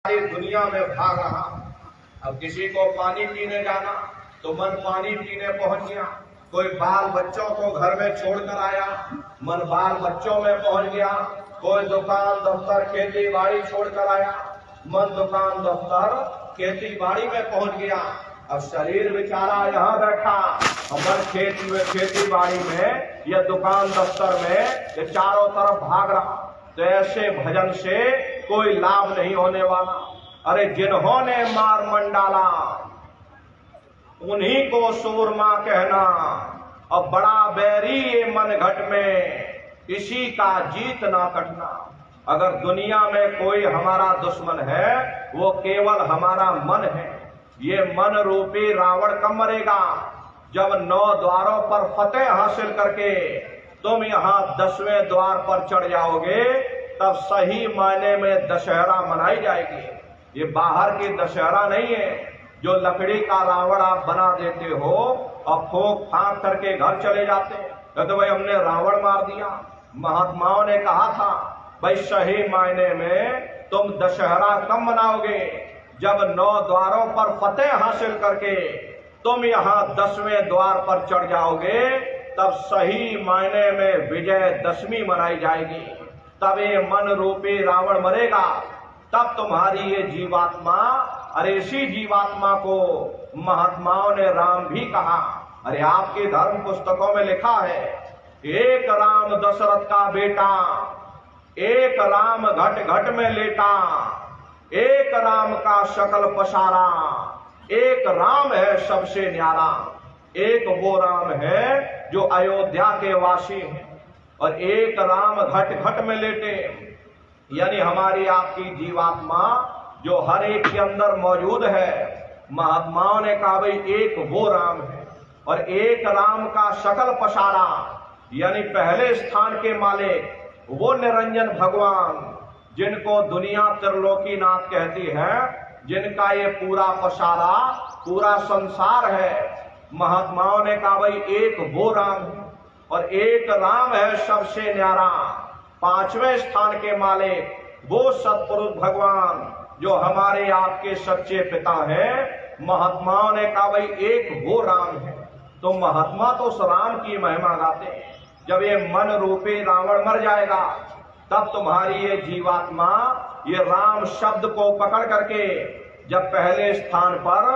सारी दुनिया में भाग रहा। अब किसी को पानी पीने जाना तो मन पानी पीने पहुंच गया, कोई बाल बच्चों को घर में छोड़कर आया, मन बाल बच्चों में पहुंच गया, कोई दुकान दफ्तर खेती बाड़ी छोड़कर आया, मन दुकान दफ्तर खेती बाड़ी में पहुंच गया। अब शरीर बेचारा यहाँ बैठा, मन खेती बाड़ी में या दुकान दफ्तर में ये चारों तरफ भाग रहा। तो ऐसे भजन से कोई लाभ नहीं होने वाला। अरे जिन्होंने मार मंडाला उन्हीं को सूरमा कहना, अब बड़ा बैरी ये मन घट में इसी का जीत ना कटना। अगर दुनिया में कोई हमारा दुश्मन है वो केवल हमारा मन है। ये मन रूपी रावण कब मरेगा? जब 9 द्वारों पर फतेह हासिल करके तुम यहाँ 10वें द्वार पर चढ़ जाओगे, तब सही मायने में दशहरा मनाई जाएगी। ये बाहर की दशहरा नहीं है जो लकड़ी का रावण आप बना देते हो और फोक फाक करके घर चले जाते हैं तो भाई हमने रावण मार दिया। महात्माओं ने कहा था भाई सही मायने में तुम दशहरा कब मनाओगे? जब 9 द्वारों पर फतेह हासिल करके तुम यहाँ 10वें द्वार पर चढ़ जाओगे, तब सही मायने में विजय दशमी मनाई जाएगी। तब ये मन रूपी रावण मरेगा, तब तुम्हारी ये जीवात्मा, अरे इसी जीवात्मा को महात्माओं ने राम भी कहा। अरे आपके धर्म पुस्तकों में लिखा है, एक राम दशरथ का बेटा, एक राम घट घट में लेटा, एक राम का शकल पसारा, एक राम है सबसे न्यारा। एक वो राम है जो अयोध्या के वासी हैं और एक राम घट घट में लेटे, यानी हमारी आपकी जीवात्मा जो हर एक के अंदर मौजूद है। महात्माओं ने कहा भाई एक वो राम है और एक राम का शकल पसारा, यानी पहले स्थान के मालिक वो निरंजन भगवान जिनको दुनिया त्रिलोकीनाथ कहती है, जिनका ये पूरा पसारा पूरा संसार है। महात्माओं ने कहा भाई एक वो राम है और एक राम है सबसे न्यारा। 5वें स्थान के मालिक वो सतपुरुष भगवान जो हमारे आपके सच्चे पिता हैं। महात्माओं ने कहा भाई एक वो राम है। तो महात्मा तो उस राम की महिमा गाते हैं। जब ये मन रूपी रावण मर जाएगा, तब तुम्हारी ये जीवात्मा ये राम शब्द को पकड़ करके जब पहले स्थान पर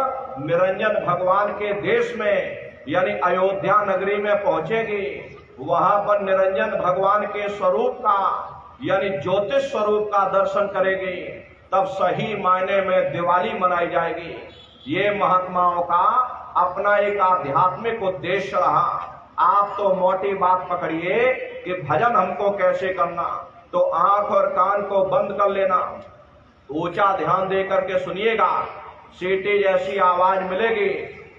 निरंजन भगवान के देश में यानी अयोध्या नगरी में पहुंचेगी, वहां पर निरंजन भगवान के स्वरूप का यानी ज्योतिष स्वरूप का दर्शन करेगी, तब सही मायने में दिवाली मनाई जाएगी। ये महात्माओं का अपना एक आध्यात्मिक उद्देश्य रहा। आप तो मोटी बात पकड़िए कि भजन हमको कैसे करना, तो आंख और कान को बंद कर लेना, ऊंचा ध्यान दे करके सुनिएगा। सीटी जैसी आवाज मिलेगी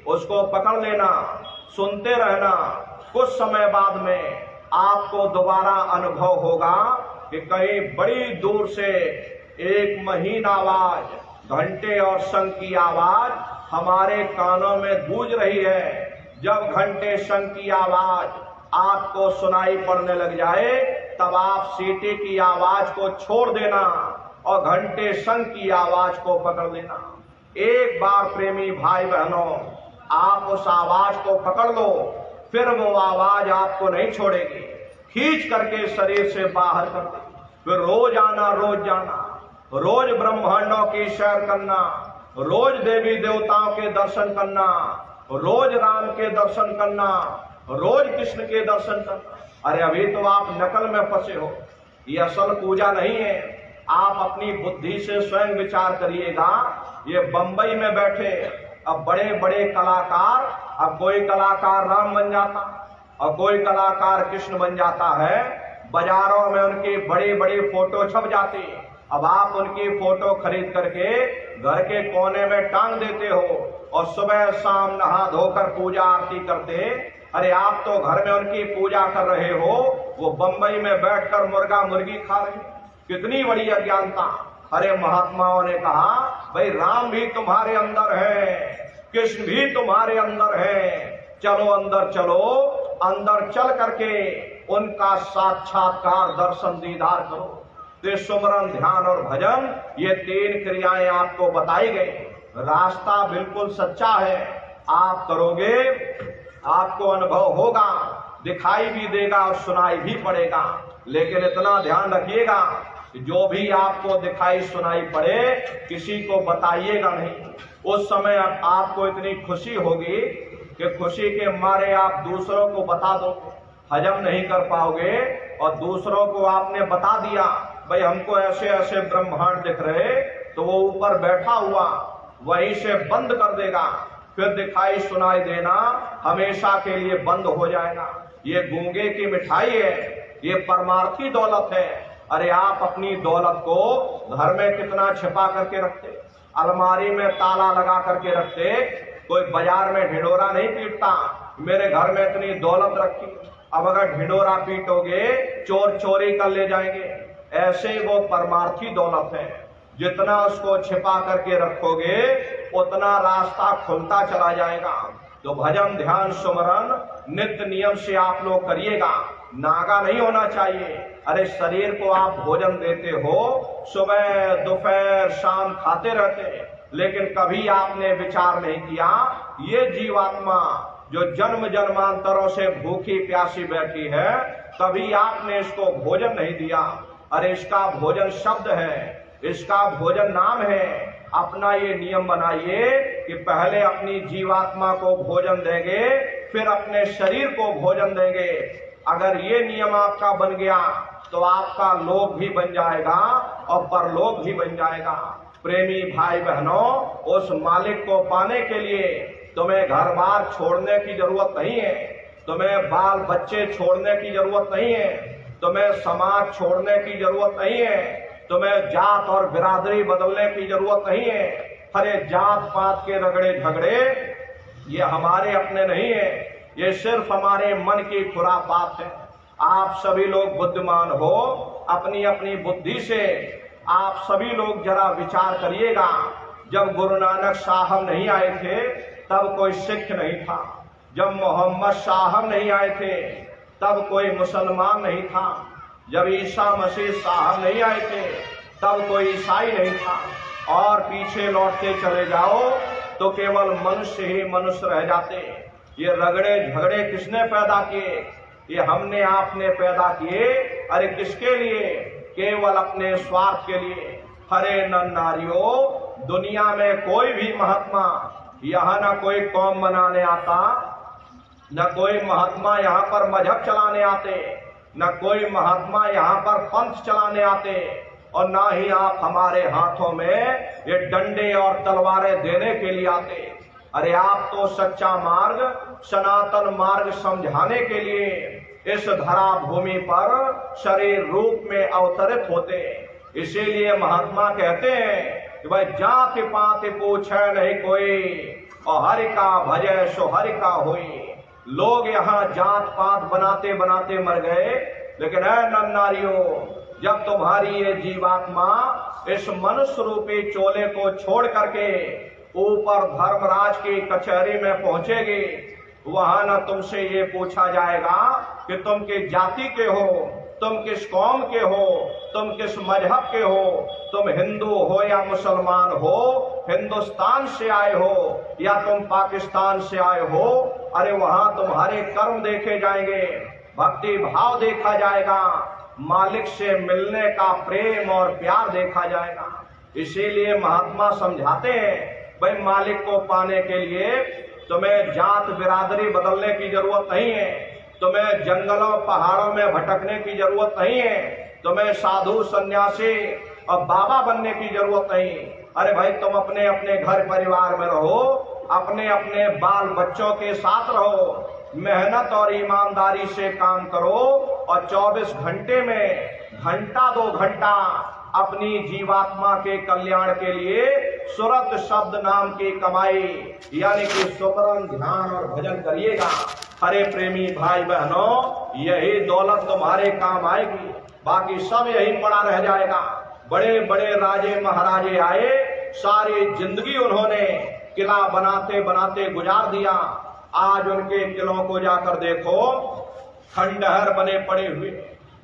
उसको पकड़ लेना, सुनते रहना। कुछ समय बाद में आपको दोबारा अनुभव होगा कि कहीं बड़ी दूर से एक महीन आवाज, घंटे और शंख की आवाज हमारे कानों में गूंज रही है। जब घंटे शंख की आवाज आपको सुनाई पड़ने लग जाए, तब आप सीटी की आवाज को छोड़ देना और घंटे शंख की आवाज को पकड़ लेना। एक बार प्रेमी भाई बहनों आप उस आवाज को पकड़ लो, फिर वो आवाज आपको नहीं छोड़ेगी, खींच करके शरीर से बाहर कर दे। फिर रोज आना, रोज जाना, रोज ब्रह्मांडों की सैर करना, रोज देवी देवताओं के दर्शन करना, रोज राम के दर्शन करना, रोज कृष्ण के दर्शन करना। अरे अभी तो आप नकल में फंसे हो, ये असल पूजा नहीं है। आप अपनी बुद्धि से स्वयं विचार करिएगा। ये बंबई में बैठे अब बड़े बड़े कलाकार, अब कोई कलाकार राम बन जाता और कोई कलाकार कृष्ण बन जाता है। बाजारों में उनकी बड़ी बड़ी फोटो छप जाती, अब आप उनकी फोटो खरीद करके घर के कोने में टांग देते हो और सुबह शाम नहा धोकर पूजा आरती करते। अरे आप तो घर में उनकी पूजा कर रहे हो, वो बंबई में बैठकर मुर्गा मुर्गी खा रहे। कितनी बड़ी अज्ञानता। अरे महात्माओं ने कहा भाई राम भी तुम्हारे अंदर है, कृष्ण भी तुम्हारे अंदर है, चलो अंदर चलो, अंदर चल करके उनका साक्षात्कार दर्शन दीदार करो। तो सुमरन, ध्यान और भजन, ये 3 क्रियाएं आपको बताई गई। रास्ता बिल्कुल सच्चा है, आप करोगे आपको अनुभव होगा, दिखाई भी देगा और सुनाई भी पड़ेगा। लेकिन इतना ध्यान रखिएगा कि जो भी आपको दिखाई सुनाई पड़े किसी को बताइएगा नहीं। उस समय आपको इतनी खुशी होगी कि खुशी के मारे आप दूसरों को बता दो, हजम नहीं कर पाओगे। और दूसरों को आपने बता दिया, भाई हमको ऐसे ऐसे ब्रह्मांड दिख रहे, तो वो ऊपर बैठा हुआ वहीं से बंद कर देगा, फिर दिखाई सुनाई देना हमेशा के लिए बंद हो जाएगा। ये गूंगे की मिठाई है, ये परमार्थी दौलत है। अरे आप अपनी दौलत को घर में कितना छिपा करके रखते, अलमारी में ताला लगा करके रखते, कोई बाजार में ढिंढोरा नहीं पीटता मेरे घर में इतनी दौलत रखी। अब अगर ढिंढोरा पीटोगे चोर चोरी कर ले जाएंगे। ऐसे वो परमार्थी दौलत है, जितना उसको छिपा करके रखोगे उतना रास्ता खुलता चला जाएगा। तो भजन, ध्यान, सुमरन नित्य नियम से आप लोग करिएगा। नागा नहीं होना चाहिए। अरे शरीर को आप भोजन देते हो, सुबह दोपहर शाम खाते रहते, लेकिन कभी आपने विचार नहीं किया ये जीवात्मा जो जन्म जन्मांतरों से भूखी प्यासी बैठी है, कभी आपने इसको भोजन नहीं दिया। अरे इसका भोजन शब्द है, इसका भोजन नाम है। अपना ये नियम बनाइए कि पहले अपनी जीवात्मा को भोजन देंगे, फिर अपने शरीर को भोजन देंगे। अगर ये नियम आपका बन गया तो आपका लोक भी बन जाएगा और परलोक भी बन जाएगा। प्रेमी भाई बहनों, उस मालिक को पाने के लिए तुम्हें घर बार छोड़ने की जरूरत नहीं है, तुम्हें बाल बच्चे छोड़ने की जरूरत नहीं है, तुम्हें समाज छोड़ने की जरूरत नहीं है, तुम्हें जात और बिरादरी बदलने की जरूरत नहीं है। अरे जात पात के रगड़े झगड़े ये हमारे अपने नहीं है, ये सिर्फ हमारे मन की खुरापात है। आप सभी लोग बुद्धिमान हो, अपनी अपनी बुद्धि से आप सभी लोग जरा विचार करिएगा। जब गुरु नानक साहब नहीं आए थे तब कोई सिख नहीं था, जब मोहम्मद साहब नहीं आए थे तब कोई मुसलमान नहीं था, जब ईसा मसीह साहब नहीं आए थे तब कोई ईसाई नहीं था, और पीछे लौटते चले जाओ तो केवल मनुष्य ही मनुष्य रह जाते। ये रगड़े झगड़े किसने पैदा किए? ये हमने आपने पैदा किए। अरे किसके लिए? केवल अपने स्वार्थ के लिए। हरे नर नारियों, दुनिया में कोई भी महात्मा यहाँ न कोई कौम बनाने आता, न कोई महात्मा यहाँ पर मजहब चलाने आते, न कोई महात्मा यहाँ पर पंथ चलाने आते, और ना ही आप हमारे हाथों में ये डंडे और तलवारें देने के लिए आते। अरे आप तो सच्चा मार्ग, सनातन मार्ग समझाने के लिए इस धरा भूमि पर शरीर रूप में अवतरित होते। इसीलिए महात्मा कहते हैं कि भाई जाति पाति पूछे नहीं कोई, और हरि का भजय सो हरि का होई। लोग यहाँ जात पात बनाते बनाते मर गए, लेकिन ऐ नर नारियों, जब तुम्हारी ये जीवात्मा इस मनुष्य रूपी चोले को छोड़ करके ऊपर धर्मराज की कचहरी में पहुंचेगी, वहां न तुमसे ये पूछा जाएगा कि तुम किस जाति के हो, तुम किस कौम के हो, तुम किस मजहब के हो, तुम हिंदू हो या मुसलमान हो, हिंदुस्तान से आए हो या तुम पाकिस्तान से आए हो। अरे वहां तुम्हारे कर्म देखे जाएंगे, भक्ति भाव देखा जाएगा, मालिक से मिलने का प्रेम और प्यार देखा जाएगा। इसीलिए महात्मा समझाते हैं भाई मालिक को पाने के लिए तुम्हें जात बिरादरी बदलने की जरूरत नहीं है, तुम्हें जंगलों पहाड़ों में भटकने की जरूरत नहीं है, तुम्हें साधु सन्यासी और बाबा बनने की जरूरत नहीं। अरे भाई तुम अपने अपने घर परिवार में रहो, अपने अपने बाल बच्चों के साथ रहो, मेहनत और ईमानदारी से काम करो, और 24 घंटे में घंटा 2 घंटा अपनी जीवात्मा के कल्याण के लिए सुरत शब्द नाम की कमाई यानी कि सुमरन, ध्यान और भजन करिएगा। हरे प्रेमी भाई बहनों, यही दौलत तुम्हारे काम आएगी, बाकी सब यही पड़ा रह जाएगा। बड़े बड़े राजे महाराजे आए, सारी जिंदगी उन्होंने किला बनाते बनाते गुजार दिया। आज उनके किलों को जाकर देखो, खंडहर बने पड़े हुए।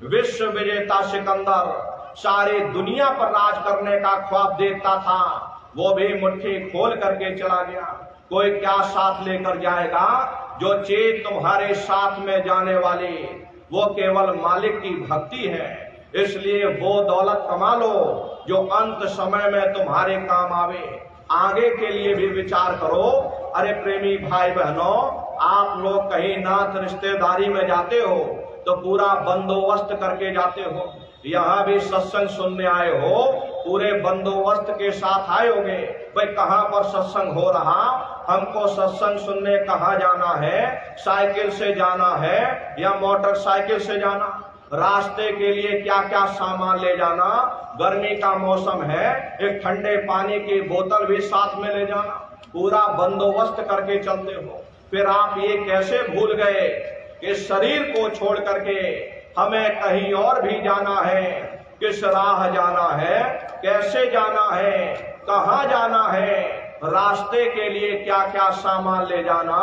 विश्व विजेता सिकंदर सारी दुनिया पर राज करने का ख्वाब देखता था, वो भी मुट्ठी खोल करके चला गया। कोई क्या साथ लेकर जाएगा? जो चीज तुम्हारे साथ में जाने वाली वो केवल मालिक की भक्ति है। इसलिए वो दौलत कमा लो जो अंत समय में तुम्हारे काम आवे। आगे के लिए भी विचार करो। अरे प्रेमी भाई बहनों, आप लोग कहीं नात रिश्तेदारी में जाते हो तो पूरा बंदोबस्त करके जाते हो। यहाँ भी सत्संग सुनने आए हो, पूरे बंदोबस्त के साथ आए होगे। भाई कहाँ पर सत्संग हो रहा, हमको सत्संग सुनने कहाँ जाना है? साइकिल से जाना है या मोटरसाइकिल से जाना? रास्ते के लिए क्या क्या सामान ले जाना? गर्मी का मौसम है, एक ठंडे पानी की बोतल भी साथ में ले जाना। पूरा बंदोबस्त करके चलते हो। फिर आप ये कैसे भूल गए कि शरीर को छोड़ करके हमें कहीं और भी जाना है? किस राह जाना है, कैसे जाना है, कहाँ जाना है, रास्ते के लिए क्या क्या सामान ले जाना,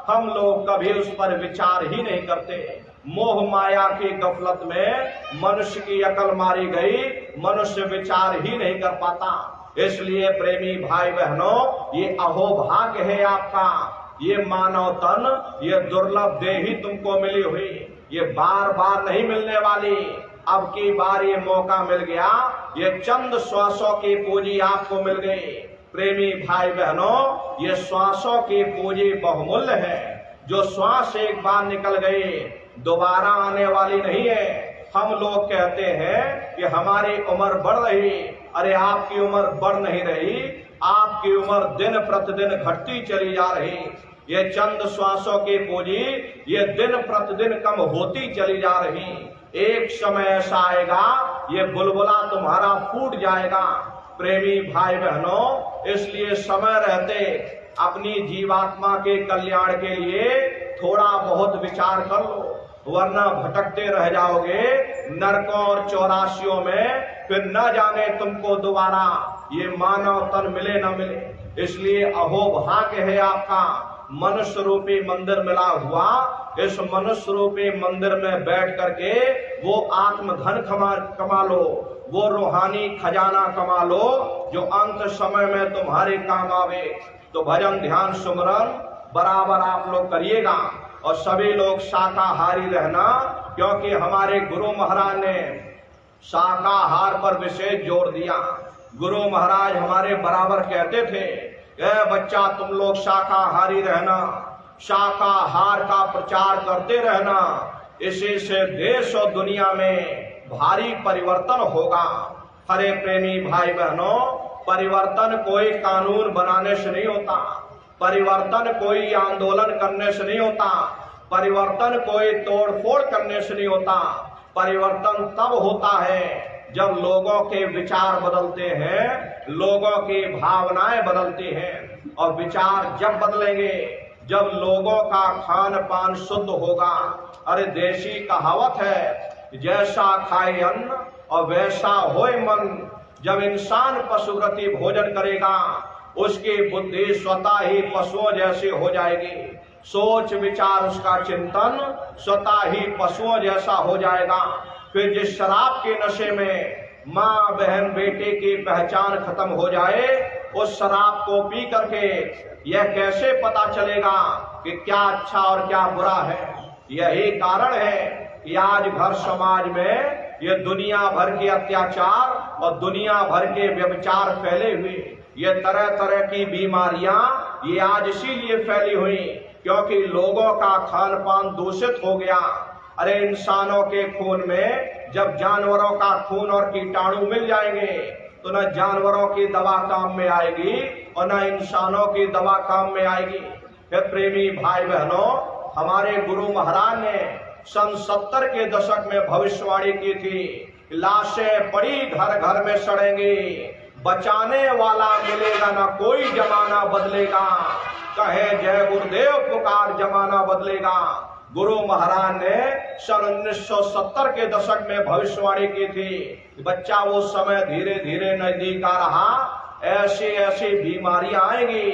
हम लोग कभी उस पर विचार ही नहीं करते। मोह माया की गफलत में मनुष्य की अकल मारी गई, मनुष्य विचार ही नहीं कर पाता। इसलिए प्रेमी भाई बहनों, ये अहोभाग्य है आपका। ये मानव तन, ये दुर्लभ देही तुमको मिली हुई, ये बार बार नहीं मिलने वाली। अब की बार ये मौका मिल गया, ये चंद श्वासों की पूंजी आपको मिल गई। प्रेमी भाई बहनों, ये श्वासों की पूंजी बहुमूल्य है। जो श्वास एक बार निकल गई दोबारा आने वाली नहीं है। हम लोग कहते हैं कि हमारी उम्र बढ़ रही, अरे आपकी उम्र बढ़ नहीं रही, आपकी उम्र दिन प्रतिदिन घटती चली जा रही। ये चंद श्वासों की पूंजी ये दिन प्रतिदिन कम होती चली जा रही। एक समय ऐसा आएगा ये बुलबुला तुम्हारा फूट जाएगा। प्रेमी भाई बहनों, इसलिए समय रहते अपनी जीवात्मा के कल्याण के लिए थोड़ा बहुत विचार कर लो, वरना भटकते रह जाओगे नरकों और चौरासियों में। फिर न जाने तुमको दोबारा ये मानव तन मिले न मिले। इसलिए अहोभाग्य है आपका, मनुष्य रूपी मंदिर मिला हुआ। इस मनुष्य रूपी मंदिर में बैठ करके वो आत्मधन कमा लो, वो रूहानी खजाना कमा लो जो अंत समय में तुम्हारे काम आवे। तो भजन ध्यान सुमरन बराबर आप लोग करिएगा और सभी लोग शाकाहारी रहना, क्योंकि हमारे गुरु महाराज ने शाकाहार पर विशेष जोर दिया। गुरु महाराज हमारे बराबर कहते थे, ए बच्चा तुम लोग शाकाहारी रहना, शाकाहार का प्रचार करते रहना, इसी से देश और दुनिया में भारी परिवर्तन होगा। हरे प्रेमी भाई बहनों, परिवर्तन कोई कानून बनाने से नहीं होता, परिवर्तन कोई आंदोलन करने से नहीं होता, परिवर्तन कोई तोड़फोड़ करने से नहीं होता। परिवर्तन तब होता है जब लोगों के विचार बदलते हैं, लोगों की भावनाएं बदलती हैं। और विचार जब बदलेंगे जब लोगों का खान पान शुद्ध होगा। अरे देशी कहावत है, जैसा खाए अन्न और वैसा होए मन। जब इंसान पशुव्रती भोजन करेगा उसकी बुद्धि स्वतः ही पशुओं जैसी हो जाएगी, सोच विचार उसका चिंतन स्वतः ही पशुओं जैसा हो जाएगा। फिर जिस शराब के नशे में माँ बहन बेटे की पहचान खत्म हो जाए, उस शराब को पी करके यह कैसे पता चलेगा कि क्या अच्छा और क्या बुरा है। यही कारण है कि आज घर समाज में ये दुनिया भर के अत्याचार और दुनिया भर के व्यभिचार फैले हुए, ये तरह तरह की बीमारियां ये आज इसीलिए फैली हुई क्योंकि लोगों का खान पान दूषित हो गया। अरे इंसानों के खून में जब जानवरों का खून और कीटाणु मिल जाएंगे तो न जानवरों की दवा काम में आएगी और न इंसानों की दवा काम में आएगी। फिर प्रेमी भाई बहनों, हमारे गुरु महाराज ने सन 70 के दशक में भविष्यवाणी की थी, लाशें पड़ी घर घर में सड़ेंगी, बचाने वाला मिलेगा ना कोई, जमाना बदलेगा। कहे जय गुरुदेव पुकार, जमाना बदलेगा। गुरु महाराज ने सन 1970 के दशक में भविष्यवाणी की थी। बच्चा वो समय धीरे धीरे नजदीक आ रहा, ऐसी ऐसी बीमारियां आएंगी,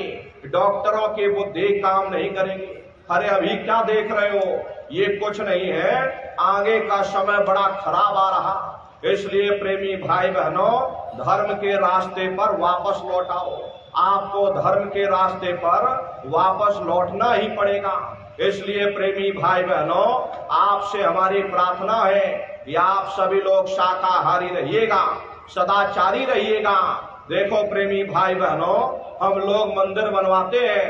डॉक्टरों की बुद्धि काम नहीं करेगी। अरे अभी क्या देख रहे हो, ये कुछ नहीं है, आगे का समय बड़ा खराब आ रहा। इसलिए प्रेमी भाई बहनों, धर्म के रास्ते पर वापस लौट आओ। आपको धर्म के रास्ते पर वापस लौटना ही पड़ेगा। इसलिए प्रेमी भाई बहनों, आपसे हमारी प्रार्थना है कि आप सभी लोग शाकाहारी रहिएगा, सदाचारी रहिएगा। देखो प्रेमी भाई बहनों, हम लोग मंदिर बनवाते हैं,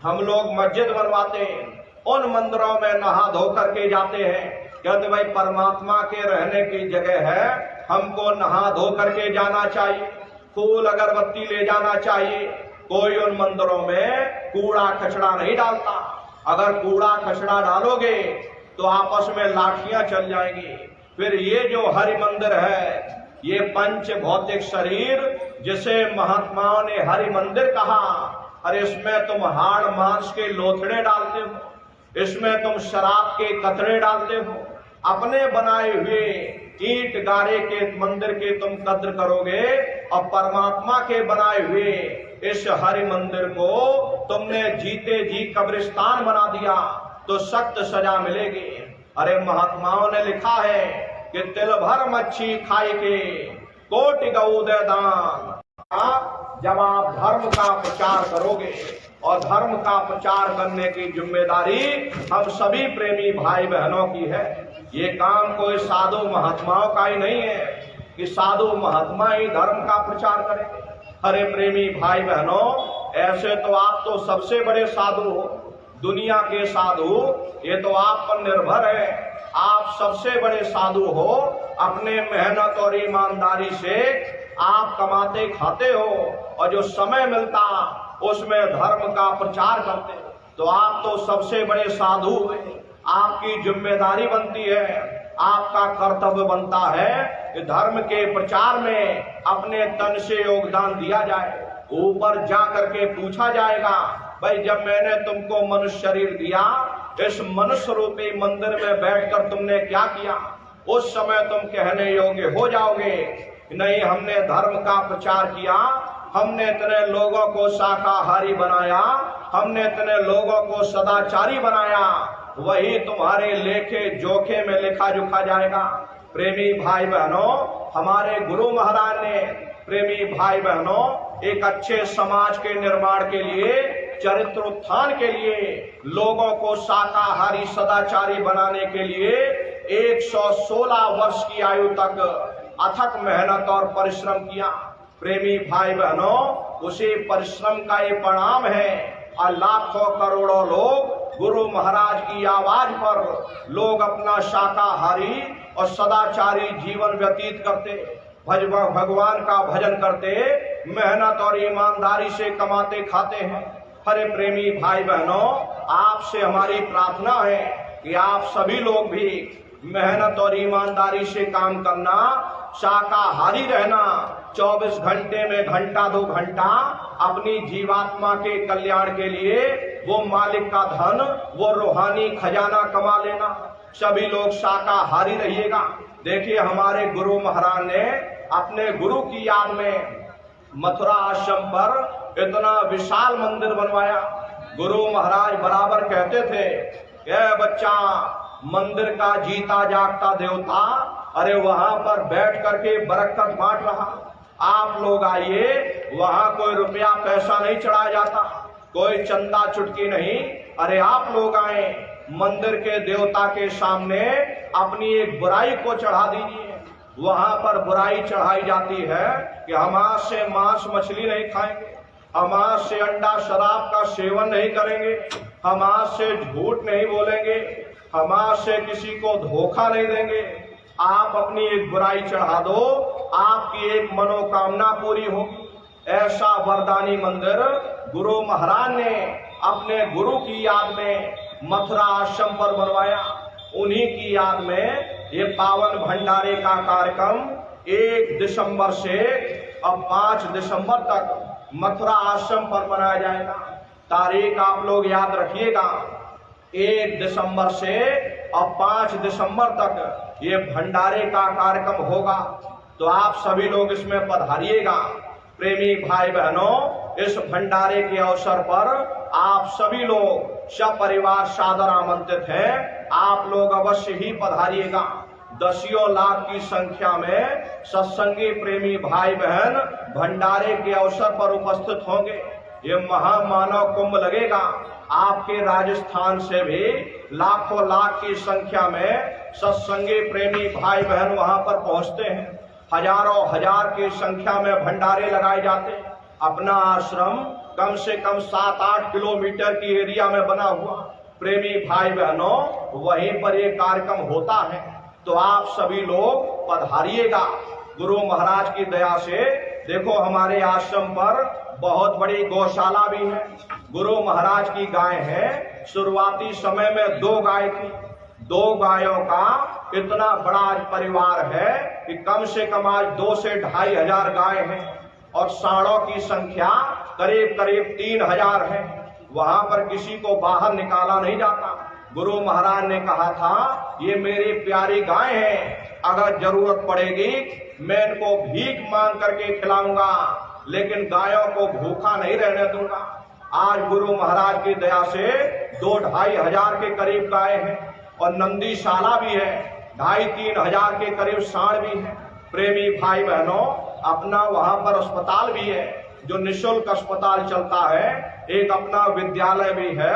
हम लोग मस्जिद बनवाते हैं, उन मंदिरों में नहा धो करके जाते हैं। कहते भाई परमात्मा के रहने की जगह है, हमको नहा धो करके जाना चाहिए, फूल अगरबत्ती ले जाना चाहिए। कोई उन मंदिरों में कूड़ा कचरा नहीं डालता। अगर कूड़ा कचरा डालोगे तो आपस में लाठियां चल जाएंगी। फिर ये जो हरि मंदिर है, ये पंच भौतिक शरीर जिसे महात्माओं ने हरि मंदिर कहा, अरे इसमें तुम हाड़ मांस के लोथड़े डालते हो, इसमें तुम शराब के कतरे डालते हो। अपने बनाए हुए ईंट गारे के मंदिर के तुम कद्र करोगे और परमात्मा के बनाए हुए इस हरि मंदिर को तुमने जीते जी कब्रिस्तान बना दिया तो सख्त सजा मिलेगी। अरे महात्माओं ने लिखा है कि तिल भर मच्छी खाए के कोटि गऊ दे दान। जब आप धर्म का प्रचार करोगे, और धर्म का प्रचार करने की जिम्मेदारी हम सभी प्रेमी भाई बहनों की है। ये काम कोई साधु महात्माओं का ही नहीं है कि साधु महात्मा ही धर्म का प्रचार करेंगे। अरे प्रेमी भाई बहनों, ऐसे तो आप तो सबसे बड़े साधु हो, दुनिया के साधु, ये तो आप पर निर्भर है। आप सबसे बड़े साधु हो, अपने मेहनत और ईमानदारी से आप कमाते खाते हो और जो समय मिलता उसमें धर्म का प्रचार करते हो, तो आप तो सबसे बड़े साधु हुए। आपकी जिम्मेदारी बनती है, आपका कर्तव्य बनता है कि धर्म के प्रचार में अपने तन से योगदान दिया जाए। ऊपर जा करके पूछा जाएगा, भाई जब मैंने तुमको मनुष्य शरीर दिया, इस मनुष्य रूपी मंदिर में बैठकर तुमने क्या किया? उस समय तुम कहने योग्य हो जाओगे, नहीं हमने धर्म का प्रचार किया, हमने इतने लोगों को शाकाहारी बनाया, हमने इतने लोगों को सदाचारी बनाया। वही तुम्हारे लेखे जोखे में लिखा जोखा जाएगा। प्रेमी भाई बहनों, हमारे गुरु महाराज ने, प्रेमी भाई बहनों, एक अच्छे समाज के निर्माण के लिए, चरित्र उत्थान के लिए, लोगों को शाकाहारी सदाचारी बनाने के लिए 116 वर्ष की आयु तक अथक मेहनत और परिश्रम किया। प्रेमी भाई बहनों, उसी परिश्रम का ये परिणाम है और लाखों करोड़ों लोग गुरु महाराज की आवाज पर लोग अपना शाकाहारी और सदाचारी जीवन व्यतीत करते, भगवान का भजन करते, मेहनत और ईमानदारी से कमाते खाते हैं। हरे प्रेमी भाई बहनों, आपसे हमारी प्रार्थना है कि आप सभी लोग भी मेहनत और ईमानदारी से काम करना, शाकाहारी रहना, 24 घंटे में घंटा 2 घंटा अपनी जीवात्मा के कल्याण के लिए वो मालिक का धन, वो रूहानी खजाना कमा लेना। सभी लोग शाकाहारी रहिएगा। देखिए हमारे गुरु महाराज ने अपने गुरु की याद में मथुरा आश्रम पर इतना विशाल मंदिर बनवाया। गुरु महाराज बराबर कहते थे, ये बच्चा मंदिर का जीता जागता देवता, अरे वहां पर बैठ करके बरकत बांट रहा। आप लोग आइए, वहां कोई रुपया पैसा नहीं चढ़ाया जाता, कोई चंदा चुटकी नहीं। अरे आप लोग आए, मंदिर के देवता के सामने अपनी एक बुराई को चढ़ा दीजिए। वहां पर बुराई चढ़ाई जाती है कि हम आज से मांस मछली नहीं खाएंगे, हम आज से अंडा शराब का सेवन नहीं करेंगे, हम आज से झूठ नहीं बोलेंगे, हम आज से किसी को धोखा नहीं देंगे। आप अपनी एक बुराई चढ़ा दो, आपकी एक मनोकामना पूरी होगी। ऐसा वरदानी मंदिर गुरु महाराज ने अपने गुरु की याद में मथुरा आश्रम पर बनवाया। उन्हीं की याद में ये पावन भंडारे का कार्यक्रम 1 दिसंबर से अब 5 दिसंबर तक मथुरा आश्रम पर मनाया जाएगा। तारीख आप लोग याद रखिएगा, 1 दिसंबर से अब 5 दिसंबर तक ये भंडारे का कार्यक्रम होगा। तो आप सभी लोग इसमें पधारिएगा। प्रेमी भाई बहनों, इस भंडारे के अवसर पर आप सभी लोग सपरिवार सादर आमंत्रित हैं। आप लोग अवश्य ही पधारिएगा। दसियों लाख की संख्या में सत्संगी प्रेमी भाई बहन भंडारे के अवसर पर उपस्थित होंगे। ये महामानव कुंभ लगेगा। आपके राजस्थान से भी लाखों लाख की संख्या में सत्संगी प्रेमी भाई बहन वहां पर पहुंचते हैं। हजारों हजार की संख्या में भंडारे लगाए जाते हैं। अपना आश्रम कम से कम 7-8 किलोमीटर की एरिया में बना हुआ। प्रेमी भाई बहनों, वहीं पर ये कार्यक्रम होता है, तो आप सभी लोग पधारिएगा। गुरु महाराज की दया से देखो हमारे आश्रम पर बहुत बड़ी गौशाला भी है। गुरु महाराज की गाय है। शुरुआती समय में 2 गाय थी। 2 गायों का इतना बड़ा परिवार है कि कम से कम आज 2 से 2.5 हजार गाय हैं और सांडों की संख्या करीब करीब 3000 है। वहां पर किसी को बाहर निकाला नहीं जाता। गुरु महाराज ने कहा था, ये मेरी प्यारी गाय है, अगर जरूरत पड़ेगी मैं इनको भीख मांग करके खिलाऊंगा, लेकिन गायों को भूखा नहीं रहने दूंगा। आज गुरु महाराज की दया से 2-2.5 हजार के करीब गाय हैं और नंदीशाला भी है। 2.5-3 हजार के करीब सांड भी है। प्रेमी भाई बहनों, अपना वहां पर अस्पताल भी है जो निःशुल्क अस्पताल चलता है। एक अपना विद्यालय भी है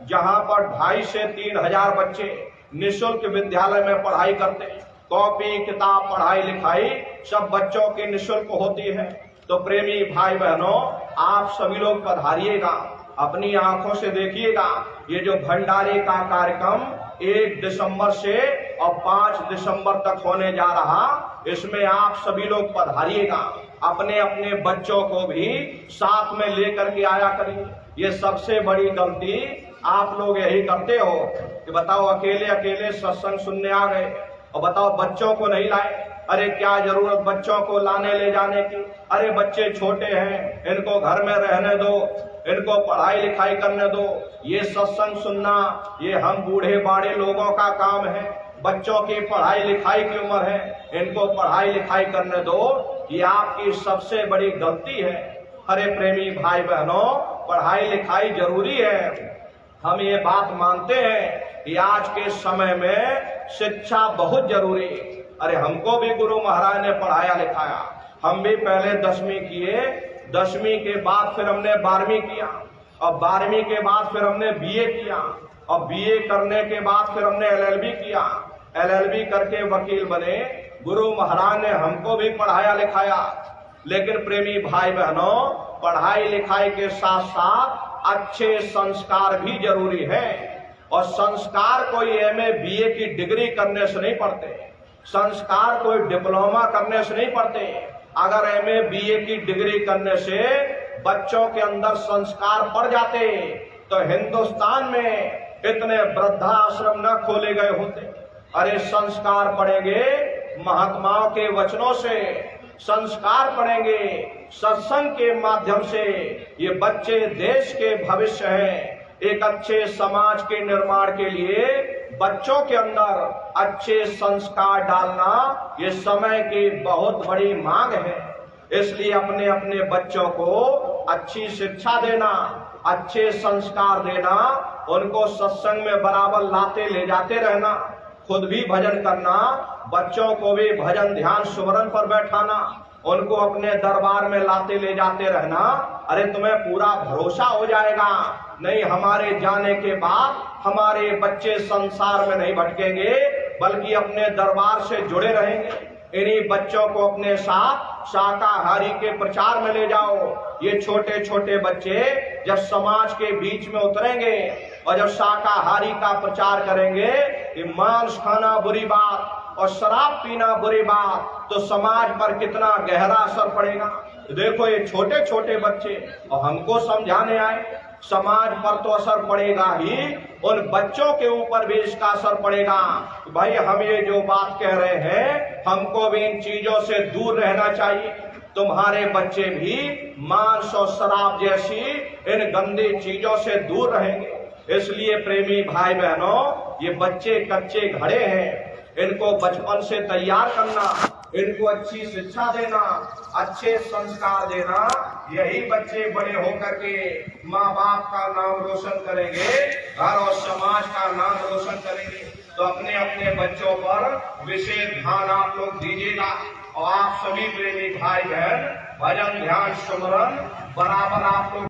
जहां पर 2.5 से 3 हजार बच्चे निःशुल्क विद्यालय में पढ़ाई करते हैं। कॉपी किताब पढ़ाई लिखाई सब बच्चों की निःशुल्क होती है। तो प्रेमी भाई बहनों, आप सभी लोग पधारिएगा, अपनी आंखों से देखिएगा। ये जो भंडारे का कार्यक्रम 1 दिसंबर से और 5 दिसंबर तक होने जा रहा, इसमें आप सभी लोग पधारिएगा। अपने अपने बच्चों को भी साथ में लेकर के आया करिए। ये सबसे बड़ी गलती आप लोग यही करते हो कि बताओ अकेले अकेले सत्संग सुनने आ गए और बताओ बच्चों को नहीं लाए। अरे क्या जरूरत बच्चों को लाने ले जाने की? अरे बच्चे छोटे हैं, इनको घर में रहने दो, इनको पढ़ाई लिखाई करने दो। ये सत्संग सुनना ये हम बूढ़े बाड़े लोगों का काम है। बच्चों की पढ़ाई लिखाई की उम्र है, इनको पढ़ाई लिखाई करने दो। ये आपकी सबसे बड़ी गलती है। अरे प्रेमी भाई बहनों, पढ़ाई लिखाई जरूरी है। हम ये बात मानते हैं कि आज के समय में शिक्षा बहुत जरूरी है। अरे हमको भी गुरु महाराज ने पढ़ाया लिखाया। हम भी पहले 10वीं किए, 10वीं के बाद फिर हमने 12वीं किया और 12वीं के बाद फिर हमने बीए किया और बीए करने के बाद फिर हमने एलएलबी किया। एलएलबी करके वकील बने। गुरु महाराज ने हमको भी पढ़ाया लिखाया। लेकिन प्रेमी भाई बहनों, पढ़ाई लिखाई के साथ साथ अच्छे संस्कार भी जरूरी है। और संस्कार कोई एमए बीए की डिग्री करने से नहीं पढ़ते, संस्कार कोई डिप्लोमा करने से नहीं पढ़ते। अगर एमए बीए की डिग्री करने से बच्चों के अंदर संस्कार पड़ जाते तो हिंदुस्तान में इतने वृद्धाश्रम न खोले गए होते। अरे संस्कार पढ़ेंगे महात्माओं के वचनों से, संस्कार पढ़ेंगे सत्संग के माध्यम से। ये बच्चे देश के भविष्य हैं। एक अच्छे समाज के निर्माण के लिए बच्चों के अंदर अच्छे संस्कार डालना ये समय की बहुत बड़ी मांग है। इसलिए अपने अपने बच्चों को अच्छी शिक्षा देना, अच्छे संस्कार देना, उनको सत्संग में बराबर लाते ले जाते रहना, खुद भी भजन करना, बच्चों को भी भजन ध्यान सुमरन पर बैठाना, उनको अपने दरबार में लाते ले जाते रहना। अरे तुम्हें पूरा भरोसा हो जाएगा, नहीं हमारे जाने के बाद हमारे बच्चे संसार में नहीं भटकेंगे बल्कि अपने दरबार से जुड़े रहेंगे। इन्हीं बच्चों को अपने साथ शाकाहारी के प्रचार में ले जाओ। ये छोटे छोटे बच्चे जब समाज के बीच में उतरेंगे और जब शाकाहारी का प्रचार करेंगे कि मांस खाना बुरी बात और शराब पीना बुरी बात, तो समाज पर कितना गहरा असर पड़ेगा। देखो ये छोटे छोटे बच्चे और हमको समझाने आए, समाज पर तो असर पड़ेगा ही, उन बच्चों के ऊपर भी इसका असर पड़ेगा। भाई हम ये जो बात कह रहे हैं, हमको भी इन चीजों से दूर रहना चाहिए। तुम्हारे बच्चे भी मांस और शराब जैसी इन गंदी चीजों से दूर रहेंगे। इसलिए प्रेमी भाई बहनों, ये बच्चे कच्चे घड़े हैं, इनको बचपन से तैयार करना, इनको अच्छी शिक्षा देना, अच्छे संस्कार देना, यही बच्चे बड़े होकर के माँ बाप का नाम रोशन करेंगे, घर और समाज का नाम रोशन करेंगे। तो अपने अपने बच्चों पर विशेष ध्यान आप लोग दीजिएगा। और आप सभी प्रेमी भाई बहन भजन ध्यान सुमरन बराबर आप लोग